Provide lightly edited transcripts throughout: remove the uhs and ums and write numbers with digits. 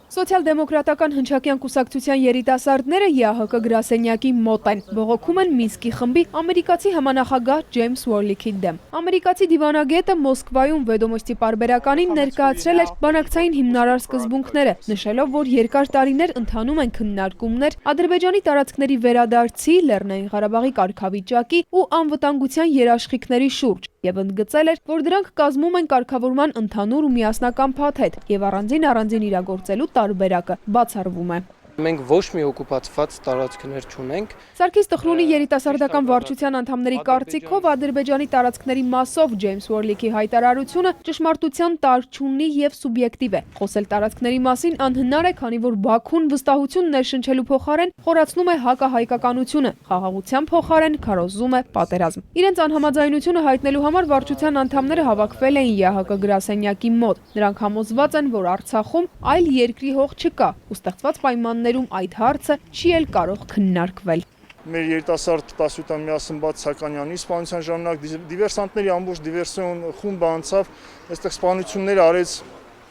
Սոցիալ-դեմոկրատական հնչակյան կուսակցության երիտասարդները ԵԱՀԿ գրասենյակի մոտ են, բողոքում են Մինսկի խմբի ամերիկացի համանախագահ Ջեյմս Ուորլիքի դեմ։ Ամերիկացի դիվանագետը Մոսկվայում Վեդոմոստի պարբերականին ներկայացրել էր բանակցային հիմնարար սկզբունքները, նշելով, որ երկար տարիներ ընթանում են քննարկումներ Ադրբեջանի տարածքների վերադարձի, Լեռնային Ղարաբաղի կարգավիճակի ու անվտանգության երաշխիքների շուրջ եւ ընդգծել էր, որ դրանք կազմում են կարգավորման ընդհանուր ու միասնական փաթեթ եւ առանձին իրագործելու տարբերակը բացառվում է։ Մենք ոչ մի օկուպացված տարածքներ չունենք։ Սարգիս Տխրունի երիտասարդական վարչության անդամների կարծիքով Ադրբեջանի տարածքների մասով Ջեյմս Ուորլիքի հայտարարությունը ճշմարտության տար չունի եւ սուբյեկտիվ է։ Խոսել տարածքների մասին անհնար է, քանի որ Բաքուն վստահություն ներշնչելու փոխարեն խորացնում է հակահայկականությունը, խաղաղության փոխարեն քարոզում է պատերազմ։ Իրենց անհամաձայնությունը հայտնելու համար վարչության անդամները հավաքվել էին ԵԱՀԿ գրասենյակի մոտ։ Նրանք համոզված են, որ Արցախում այլ երկրի հող չկա ու ստեղծված պայմաններում այդ հարցը չի էլ կարող քննարկվել։ Մեր երիտասարդ 17-ան Միասնված Սականյանի սպանության ժամանակ դիվերսանտների ամբողջ դիվերսիոն խումբը անցավ, այստեղ սպանություններ արեց,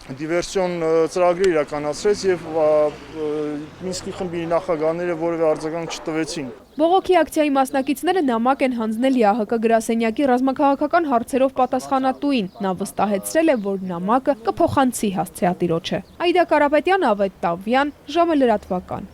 դիվերսիոն ծրագրեր իրականացրեց եւ Մինսկի խմբի նախագահները որևէ արձագանք չտվեցին։ Բողոքի ակցիայի մասնակիցները նամակ են հանձնել ԵԱՀԿ գրասենյակի ռազմաքաղաքական հարցերով պատասխանատուին։ Նա վստահեցրել է, որ նամակը կփոխանցի հասցեատիրոջը։ Այդա Կարապետյան, Ավետ Տավյան, ժամը լրատվական։